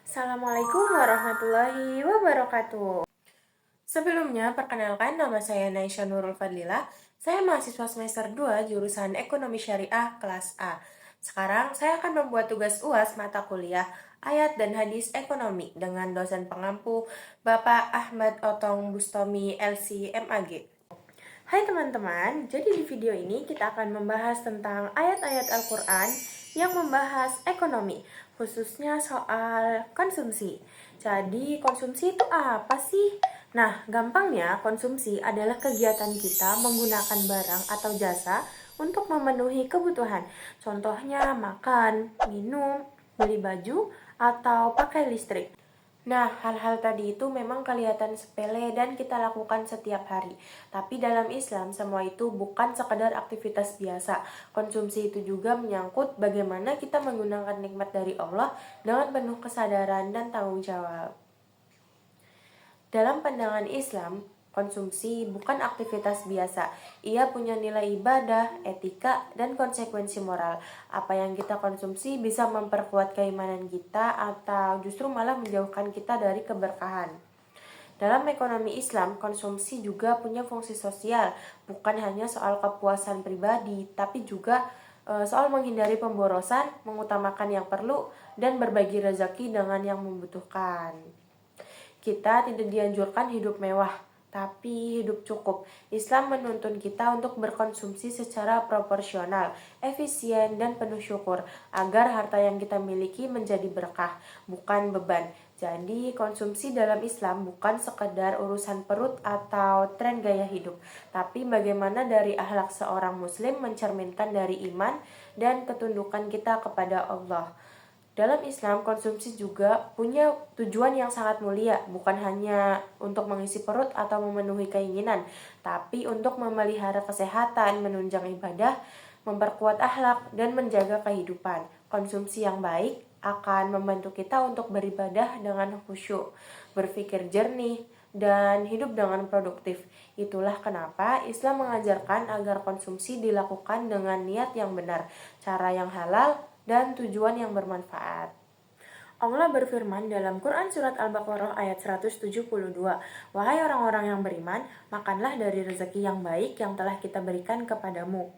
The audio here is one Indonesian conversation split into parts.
Assalamualaikum warahmatullahi wabarakatuh. Sebelumnya, perkenalkan nama saya Naisha Nurul Fadlila. Saya mahasiswa semester 2 jurusan Ekonomi Syariah kelas A. Sekarang saya akan membuat tugas UAS mata kuliah Ayat dan Hadis Ekonomi dengan dosen pengampu Bapak Ahmad Otong Bustomi LC MAG. Hai teman-teman, jadi di video ini kita akan membahas tentang ayat-ayat Al-Quran yang membahas ekonomi, khususnya soal konsumsi. Jadi konsumsi itu apa sih? Nah, gampangnya konsumsi adalah kegiatan kita menggunakan barang atau jasa untuk memenuhi kebutuhan. Contohnya makan, minum, beli baju, atau pakai listrik. Nah, hal-hal tadi itu memang kelihatan sepele dan kita lakukan setiap hari. Tapi dalam Islam, semua itu bukan sekedar aktivitas biasa. Konsumsi itu juga menyangkut bagaimana kita menggunakan nikmat dari Allah dengan penuh kesadaran dan tanggung jawab. Dalam pandangan Islam, konsumsi bukan aktivitas biasa. Ia punya nilai ibadah, etika, dan konsekuensi moral. Apa yang kita konsumsi bisa memperkuat keimanan kita atau justru malah menjauhkan kita dari keberkahan. Dalam ekonomi Islam, konsumsi juga punya fungsi sosial, bukan hanya soal kepuasan pribadi, tapi juga soal menghindari pemborosan, mengutamakan yang perlu, dan berbagi rezeki dengan yang membutuhkan. Kita tidak dianjurkan hidup mewah, tapi hidup cukup. Islam menuntun kita untuk berkonsumsi secara proporsional, efisien, dan penuh syukur, agar harta yang kita miliki menjadi berkah, bukan beban. Jadi, konsumsi dalam Islam bukan sekedar urusan perut atau tren gaya hidup, tapi bagaimana dari akhlak seorang muslim mencerminkan dari iman dan ketundukan kita kepada Allah. Dalam Islam, konsumsi juga punya tujuan yang sangat mulia, bukan hanya untuk mengisi perut atau memenuhi keinginan, tapi untuk memelihara kesehatan, menunjang ibadah, memperkuat akhlak, dan menjaga kehidupan. Konsumsi yang baik akan membantu kita untuk beribadah dengan khusyuk, berpikir jernih, dan hidup dengan produktif. Itulah kenapa Islam mengajarkan agar konsumsi dilakukan dengan niat yang benar, cara yang halal, dan tujuan yang bermanfaat. Allah berfirman dalam Quran Surat Al-Baqarah ayat 172, "Wahai orang-orang yang beriman, makanlah dari rezeki yang baik yang telah kita berikan kepadamu."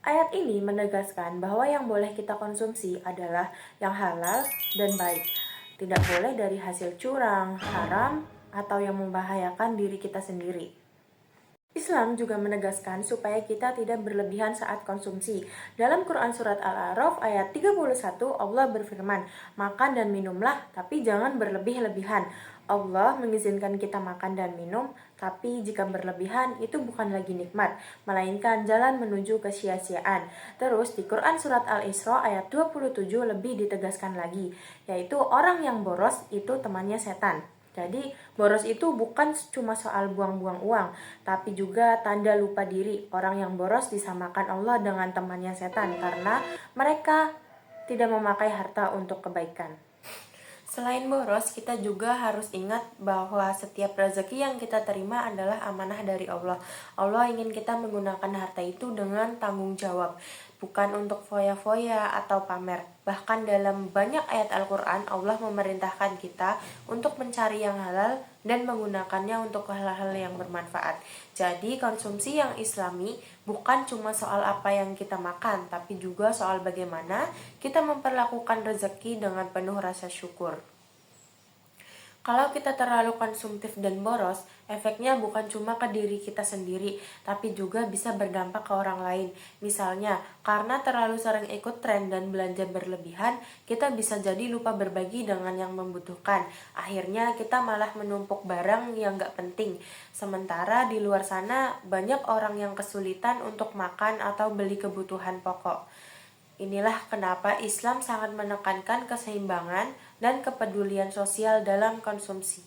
Ayat ini menegaskan bahwa yang boleh kita konsumsi adalah yang halal dan baik. Tidak boleh dari hasil curang, haram, atau yang membahayakan diri kita sendiri. Islam juga menegaskan supaya kita tidak berlebihan saat konsumsi. Dalam Quran Surat Al-A'raf ayat 31, Allah berfirman, "Makan dan minumlah, tapi jangan berlebih-lebihan." Allah mengizinkan kita makan dan minum, tapi jika berlebihan itu bukan lagi nikmat, melainkan jalan menuju kesia-siaan. Terus di Quran Surat Al-Isra ayat 27 lebih ditegaskan lagi, yaitu orang yang boros itu temannya setan. Jadi, boros itu bukan cuma soal buang-buang uang, tapi juga tanda lupa diri. Orang yang boros disamakan Allah dengan temannya setan karena mereka tidak memakai harta untuk kebaikan. Selain boros, kita juga harus ingat bahwa setiap rezeki yang kita terima adalah amanah dari Allah. Allah ingin kita menggunakan harta itu dengan tanggung jawab, bukan untuk foya-foya atau pamer. Bahkan dalam banyak ayat Al-Quran, Allah memerintahkan kita untuk mencari yang halal dan menggunakannya untuk hal-hal yang bermanfaat. Jadi konsumsi yang islami bukan cuma soal apa yang kita makan, tapi juga soal bagaimana kita memperlakukan rezeki dengan penuh rasa syukur. Kalau kita terlalu konsumtif dan boros, efeknya bukan cuma ke diri kita sendiri, tapi juga bisa berdampak ke orang lain. Misalnya, karena terlalu sering ikut tren dan belanja berlebihan, kita bisa jadi lupa berbagi dengan yang membutuhkan. Akhirnya kita malah menumpuk barang yang gak penting. Sementara di luar sana, banyak orang yang kesulitan untuk makan atau beli kebutuhan pokok. Inilah kenapa Islam sangat menekankan keseimbangan dan kepedulian sosial dalam konsumsi.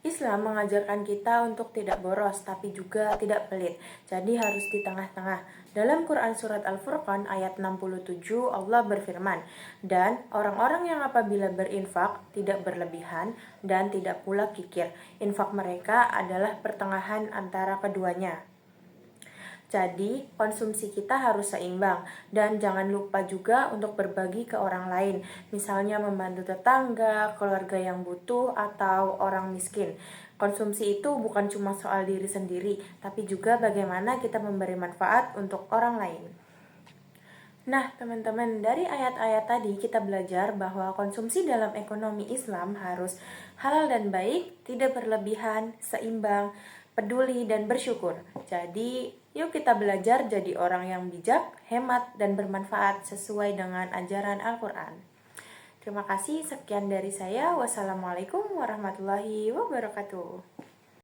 Islam mengajarkan kita untuk tidak boros, tapi juga tidak pelit. Jadi harus di tengah-tengah. Dalam Quran Surat Al-Furqan ayat 67, Allah berfirman, "Dan orang-orang yang apabila berinfak tidak berlebihan dan tidak pula kikir. Infak mereka adalah pertengahan antara keduanya." Jadi, konsumsi kita harus seimbang dan jangan lupa juga untuk berbagi ke orang lain, misalnya membantu tetangga, keluarga yang butuh, atau orang miskin. Konsumsi itu bukan cuma soal diri sendiri, tapi juga bagaimana kita memberi manfaat untuk orang lain. Nah, teman-teman, dari ayat-ayat tadi kita belajar bahwa konsumsi dalam ekonomi Islam harus halal dan baik, tidak berlebihan, seimbang, peduli, dan bersyukur. Jadi, yuk kita belajar jadi orang yang bijak, hemat, dan bermanfaat sesuai dengan ajaran Al-Quran. Terima kasih, sekian dari saya. Wassalamualaikum warahmatullahi wabarakatuh.